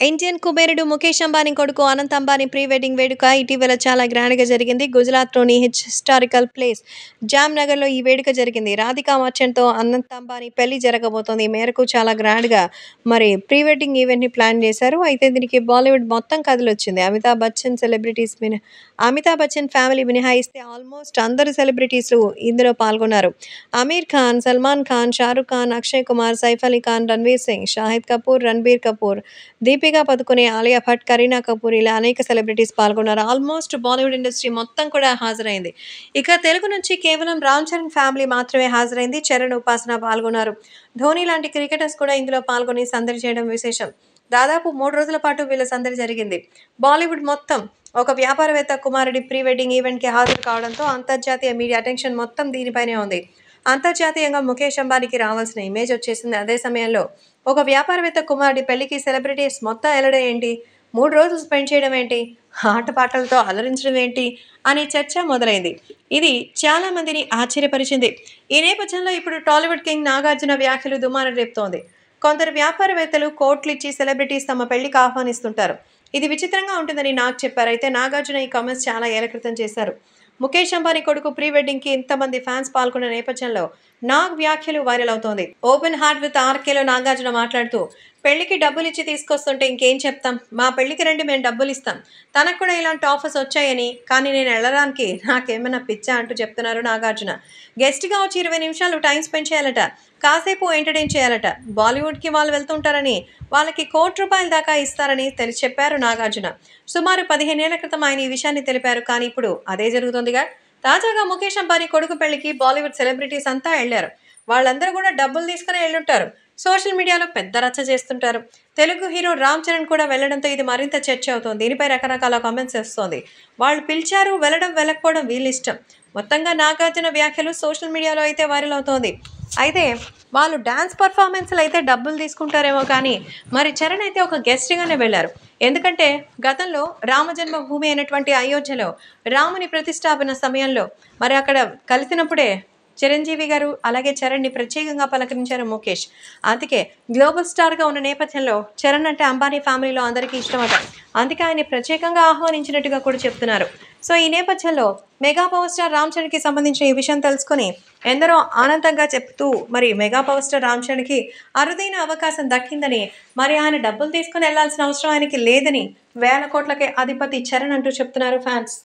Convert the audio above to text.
Indian కుబేరుడు ముఖేష్ అంబానీ కొడుకు Anant Ambani pre wedding వేడుక ఇటీవల చాలా గ్రాండ్‌గా జరిగింది. గుజరాత్‌లోని హిస్టారికల్ ప్లేస్ జామ్‌నగర్‌లో ఈ వేడుక జరిగింది. రాధికా మర్చెంట్‌తో అనంత్ అంబానీ పెళ్లి జరగబోతోంది. ఈ మేరకు చాలా గ్రాండ్‌గా ప్రీ వెడ్డింగ్ ఈవెంట్‌ని ప్లాన్ చేశారు. అయితే దీనికి బాలీవుడ్ మొత్తం కదిలొచ్చింది. అమితాబ్ బచ్చన్ ఫ్యామిలీ మినహాయిస్తే ఆల్మోస్ట్ అందరు సెలబ్రిటీలు ఇందులో పాల్గొన్నారు. ఆమీర్ ఖాన్, సల్మాన్ ఖాన్, షారుఖ్ ఖాన్, అక్షయ్ కుమార్, సైఫ్ అలీ ఖాన్, రణ్వీర్ సింగ్, షాహిద్ కపూర్, రణబీర్ కపూర్, దీపికా పదుకొనె, ఆలియా భట్, కరీనా కపూర్ ఇలా అనేక సెలబ్రిటీస్ పాల్గొన్నారు. ఆల్మోస్ట్ బాలీవుడ్ ఇండస్ట్రీ మొత్తం కూడా హాజరైంది. ఇక తెలుగు నుంచి కేవలం రామ్ చరణ్ ఫ్యామిలీ మాత్రమే హాజరైంది. చరణ్, ఉపాసన పాల్గొన్నారు. ధోని లాంటి క్రికెటర్స్ కూడా ఇందులో పాల్గొని సందడి చేయడం విశేషం. దాదాపు 3 రోజుల పాటు వీళ్ళ సందడి జరిగింది. బాలీవుడ్ మొత్తం ఒక వ్యాపారవేత్త కుమారుడి ప్రీ వెడ్డింగ్ ఈవెంట్‌కి హాజరు కావడంతో అంతర్జాతీయ మీడియా అటెన్షన్ మొత్తం దీనిపైనే ఉంది. అంతర్జాతీయంగా ముఖేష్ అంబానీకి రావాల్సిన ఇమేజ్ వచ్చేసింది. అదే సమయంలో ఒక వ్యాపారవేత్త కుమారుడి పెళ్లికి సెలబ్రిటీస్ మొత్తం ఎళ్ళడం ఏంటి? 3 రోజులు స్పెండ్ చేయడం ఏంటి? ఆటపాటలతో అలరించడం ఏంటి? అనే చర్చ మొదలైంది. ఇది చాలా మందిని ఆశ్చర్యపరిచింది. ఈ నేపథ్యంలో ఇప్పుడు టాలీవుడ్ కింగ్ నాగార్జున వ్యాఖ్యలు దుమారం రేపుతోంది. కొందరు వ్యాపారవేత్తలు కోట్లిచ్చి సెలబ్రిటీస్ తమ పెళ్లికి ఆహ్వానిస్తుంటారు. ఇది విచిత్రంగా ఉంటుందని నాగ్ చెప్పారు. అయితే నాగార్జున ఈ కామెంట్స్ చాలా ఏళ్ల క్రితం చేశారు. ముఖేష్ అంబానీ కొడుకు ప్రీ వెడ్డింగ్‌కి ఇంతమంది ఫ్యాన్స్ పాల్గొన్న నేపథ్యంలో నాగ్ వ్యాఖ్యలు వైరల్ అవుతోంది. ఓపెన్ హార్ట్ విత్ ఆర్‌కేలో నాగార్జున మాట్లాడుతూ, పెళ్లికి డబ్బులిచ్చి తీసుకొస్తుంటే ఇంకేం చెప్తాం? మా పెళ్లికి రండి మేము డబ్బులిస్తాం. తనకు కూడా ఇలాంటి ఆఫర్స్ వచ్చాయని, కానీ నేను ఎళ్ళడానికి నాకేమైనా పిచ్చా అంటూ చెప్తున్నారు నాగార్జున. గెస్ట్‌గా వచ్చి 20 నిమిషాలు టైం స్పెండ్ చేయాలట. కాసేపు ఎంటర్‌టైన్ చేయాలట. బాలీవుడ్‌కి వాళ్ళు వెళ్తుంటారని, వాళ్ళకి ₹1,00,00,000 దాకా ఇస్తారని చెప్పారు నాగార్జున. సుమారు 15 ఏళ్ల క్రితం ఆయన ఈ విషయాన్ని తెలిపారు. కానీ ఇప్పుడు అదే జరుగుతోందిగా. తాజాగా ముఖేష్ అంబానీ కొడుకు పెళ్లికి బాలీవుడ్ సెలబ్రిటీస్ అంతా ఎళ్లారు. వాళ్ళందరూ కూడా డబ్బులు తీసుకునే ఎళ్ళుంటారు. సోషల్ మీడియాలో పెద్ద రచ్చ చేస్తుంటారు. తెలుగు హీరో రామ్ చరణ్ కూడా వెళ్లడంతో ఇది మరింత చర్చ అవుతోంది. దీనిపై రకరకాల కామెంట్స్ వస్తోంది. వాళ్ళు పిలిచారు, వెళ్ళకపోవడం వీళ్ళిష్టం. మొత్తంగా నాగార్జున వ్యాఖ్యలు సోషల్ మీడియాలో అయితే వైరల్ అవుతోంది. అయితే వాళ్ళు డాన్స్ పర్ఫార్మెన్స్‌లు అయితే డబ్బులు తీసుకుంటారేమో కానీ, మరి చరణ్ అయితే ఒక గెస్ట్‌గానే వెళ్లారు. ఎందుకంటే గతంలో రామ జన్మభూమి అయినటువంటి అయోధ్యలో రాముని ప్రతిష్టాపన సమయంలో అక్కడ కలిసినప్పుడే చిరంజీవి గారు అలాగే చరణ్‌ని ప్రత్యేకంగా పలకరించారు ముఖేష్. అందుకే గ్లోబల్ స్టార్‌గా ఉన్న నేపథ్యంలో చరణ్ అంటే అంబానీ ఫ్యామిలీలో అందరికీ ఇష్టమట. అందుకే ఆయన్ని ప్రత్యేకంగా ఆహ్వానించినట్టుగా కూడా చెప్తున్నారు. సో ఈ నేపథ్యంలో మెగా పవర్ స్టార్ రామ్ చరణ్‌కి సంబంధించిన ఈ విషయం తెలుసుకొని ఎందరో ఆనందంగా చెప్తూ మెగా పవర్ స్టార్ రామ్ చరణ్‌కి అరుదైన అవకాశం దక్కిందని, ఆయన డబ్బులు తీసుకొని వెళ్లాల్సిన అవసరం ఆయనకి లేదని, వేల కోట్లకే అధిపతి చరణ్ అంటూ చెప్తున్నారు ఫ్యాన్స్.